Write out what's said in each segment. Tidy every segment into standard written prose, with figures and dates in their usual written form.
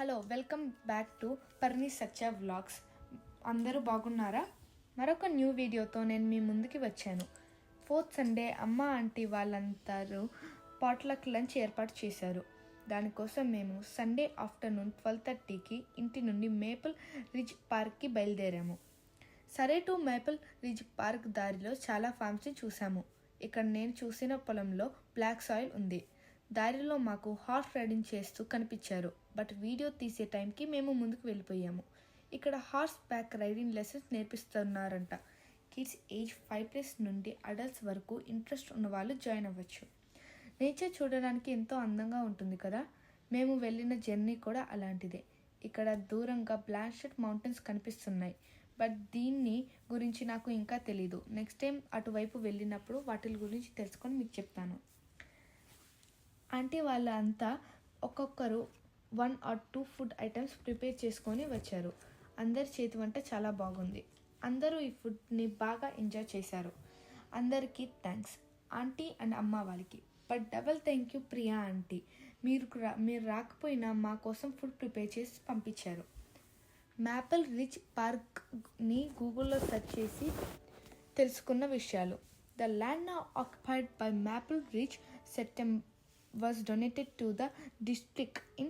Hello, welcome back to Parni Satya vlogs. అందరూ బాగున్నారా? మరొక న్యూ వీడియోతో నేను మీ ముందుకి వచ్చాను. 4th సండే అమ్మ ఆంటీ వాళ్ళందరూ పాట్లక్ లంచ్ ఏర్పాటు చేశారు. దానికోసం మేము సండే ఆఫ్టర్నూన్ 12:30కి ఇంటి నుండి మేపుల్ రిజ్ పార్క్కి బయలుదేరాము. సరే టు మేపుల్ రిజ్ పార్క్ దారిలో చాలా ఫార్మ్స్ని చూసాము. ఇక్కడ నేను చూసిన పొలంలో బ్లాక్ సాయిల్ ఉంది. దారిలో మాకు హార్స్ రైడింగ్ చేస్తూ కనిపించారు. బట్ వీడియో తీసే టైంకి మేము ముందుకు వెళ్ళిపోయాము. ఇక్కడ హార్స్ బ్యాక్ రైడింగ్ లెసన్స్ నేర్పిస్తున్నారంట. కిడ్స్ ఏజ్ 5+ నుండి అడల్ట్స్ వరకు ఇంట్రెస్ట్ ఉన్న వాళ్ళు జాయిన్ అవ్వచ్చు. నేచర్ చూడడానికి ఎంతో అందంగా ఉంటుంది కదా. మేము వెళ్ళిన జర్నీ కూడా అలాంటిదే. ఇక్కడ దూరంగా బ్లాన్షెట్ మౌంటైన్స్ కనిపిస్తున్నాయి. బట్ దీన్ని గురించి నాకు ఇంకా తెలీదు. నెక్స్ట్ టైం అటువైపు వెళ్ళినప్పుడు వాటి గురించి తెలుసుకొని మీకు చెప్తాను. ఆంటీ వాళ్ళంతా ఒక్కొక్కరు 1 or 2 ఫుడ్ ఐటమ్స్ ప్రిపేర్ చేసుకొని వచ్చారు. అందరి చేతి వంట చాలా బాగుంది. అందరూ ఈ ఫుడ్ని బాగా ఎంజాయ్ చేశారు. అందరికీ థ్యాంక్స్ ఆంటీ అండ్ అమ్మ వాళ్ళకి. But double thank you Priya aunty. మీరు రాకపోయినా మా కోసం ఫుడ్ ప్రిపేర్ చేసి పంపించారు. మేపుల్ రిజ్ పార్క్ని గూగుల్లో సెర్చ్ చేసి తెలుసుకున్న విషయాలు. The land now occupied by maple Ritz was donated to the district in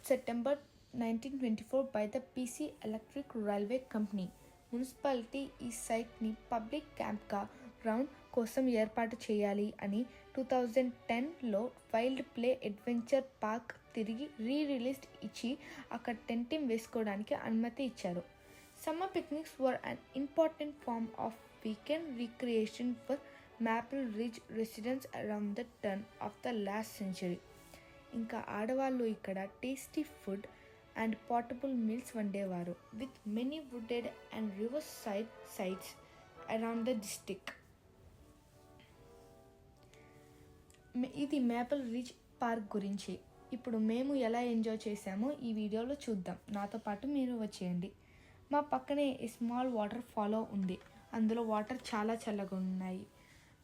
September 1924 by the PC Electric Railway Company. Municipality ఈ సైట్ని పబ్లిక్ క్యాంప్గా గ్రౌండ్ కోసం ఏర్పాటు చేయాలి అని 2010లో వైల్డ్ ప్లే అడ్వెంచర్ పార్క్ తిరిగి రిలీజ్ ఇచ్చి అక్కడ టెంటింగ్ వేసుకోవడానికి అనుమతి ఇచ్చారు. Summer picnics were an important form of weekend recreation for Maple Ridge residents around the turn of the last century. ఇంకా ఆడవాళ్ళు ఇక్కడ tasty food and portable meals వండేవారు with many wooded and riverside sites around the district. ఇది Maple Ridge park గురించి. ఇప్పుడు మేము ఎలా enjoy చేసామో ఈ వీడియోలో చూద్దాం. నాతో పాటు మీరు వచ్చేయండి. మా పక్కనే స్మాల్ వాటర్ ఫాలో ఉంది. అందులో వాటర్ చాలా చల్లగా ఉన్నాయి.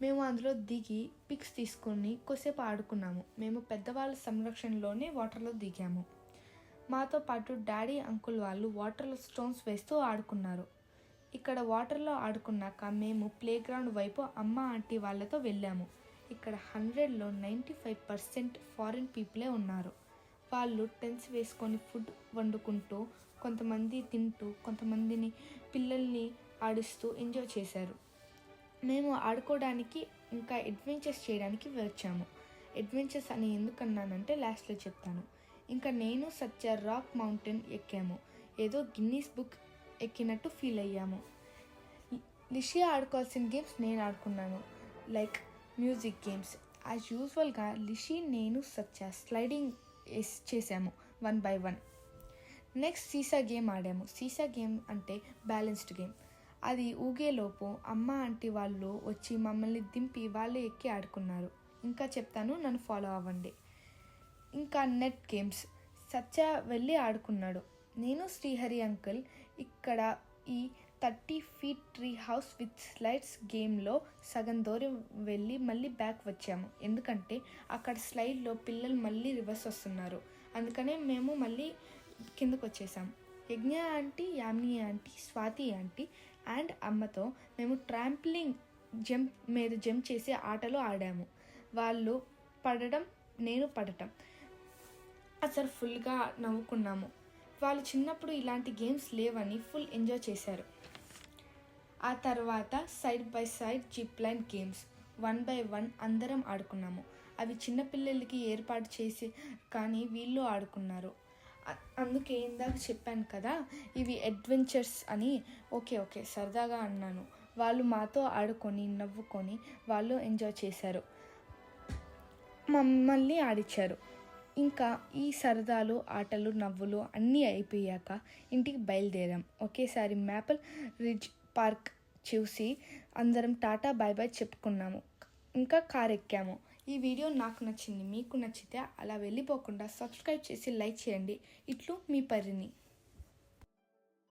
మేము అందులో దిగి పిక్స్ తీసుకొని కొద్దిసేపు ఆడుకున్నాము. మేము పెద్దవాళ్ళ సంరక్షణలోనే వాటర్లో దిగాము. మాతో పాటు డాడీ అంకుల్ వాళ్ళు వాటర్లో స్టోన్స్ వేస్తూ ఆడుకున్నారు. ఇక్కడ వాటర్లో ఆడుకున్నాక మేము ప్లేగ్రౌండ్ వైపు అమ్మ ఆంటీ వాళ్ళతో వెళ్ళాము. ఇక్కడ 100లో 95% ఫారిన్ పీపులే ఉన్నారు. వాళ్ళు టెంట్స్ వేసుకొని ఫుడ్ వండుకుంటూ, కొంతమంది తింటూ, కొంతమందిని పిల్లల్ని ఆడిస్తూ ఎంజాయ్ చేశారు. మేము ఆడుకోవడానికి ఇంకా అడ్వెంచర్స్ చేయడానికి వచ్చాము. అడ్వెంచర్స్ అని ఎందుకన్నానంటే లాస్ట్లో చెప్తాను. ఇంకా నేను సత్య రాక్ మౌంటైన్ ఎక్కాము. ఏదో గిన్నీస్ బుక్ ఎక్కినట్టు ఫీల్ అయ్యాము. లిషి ఆడుకోవాల్సిన గేమ్స్ నేను ఆడుకున్నాను, లైక్ మ్యూజిక్ గేమ్స్. యాజ్ యూజువల్గా లిషి, నేను, సత్య స్లైడింగ్ చేసాము 1 by 1. నెక్స్ట్ సీసా గేమ్ ఆడాము. సీసా గేమ్ అంటే బ్యాలెన్స్డ్ గేమ్. అది ఊగేలోపు అమ్మ ఆంటీ వాళ్ళు వచ్చి మమ్మల్ని దింపి వాళ్ళే ఎక్కి ఆడుకున్నారు. ఇంకా చెప్తాను, నన్ను ఫాలో అవ్వండి. ఇంకా నెట్ గేమ్స్ సత్య వెళ్ళి ఆడుకున్నాడు. నేను శ్రీహరి అంకుల్ ఇక్కడ ఈ 30 feet tree house with slides గేమ్లో సగం దూరం వెళ్ళి మళ్ళీ బ్యాక్ వచ్చాము. ఎందుకంటే అక్కడ స్లైడ్లో పిల్లలు మళ్ళీ రివర్స్ వస్తున్నారు. అందుకనే మేము మళ్ళీ కిందకు వచ్చేసాము. యజ్ఞ aunty, Yamini aunty, Swathi aunty and అమ్మతో మేము ట్రాంప్లింగ్ జంప్ చేసి ఆటలు ఆడాము. వాళ్ళు పడడం, నేను పడటం. అసలు ఫుల్గా నవ్వుకున్నాము. వాళ్ళు చిన్నప్పుడు ఇలాంటి గేమ్స్ లేవని ఫుల్ ఎంజాయ్ చేశారు. ఆ తర్వాత side by side zip line games 1 by 1 అందరం ఆడుకున్నాము. అవి చిన్నపిల్లలకి ఏర్పాటు చేసి కానీ వీళ్ళు ఆడుకున్నారు. అందుకే ఇందాక చెప్పాను కదా ఇవి అడ్వెంచర్స్ అని. ఓకే సరదాగా అన్నాను. వాళ్ళు మాతో ఆడుకొని నవ్వుకొని వాళ్ళు ఎంజాయ్ చేశారు, మమ్మల్ని ఆడిచ్చారు. ఇంకా ఈ సరదాలు, ఆటలు, నవ్వులు అన్నీ అయిపోయాక ఇంటికి బయలుదేరాం. ఒకేసారి మేపుల్ రిజ్ పార్క్ చూసి అందరం టాటా బాయ్ బాయ్ చెప్పుకున్నాము. ఇంకా కార్ ఎక్కాము. ఈ వీడియో నాకు నచ్చింది. మీకు నచ్చితే అలా వెళ్ళిపోకుండా సబ్స్క్రైబ్ చేసి లైక్ చేయండి. ఇట్లు మీ పరిని.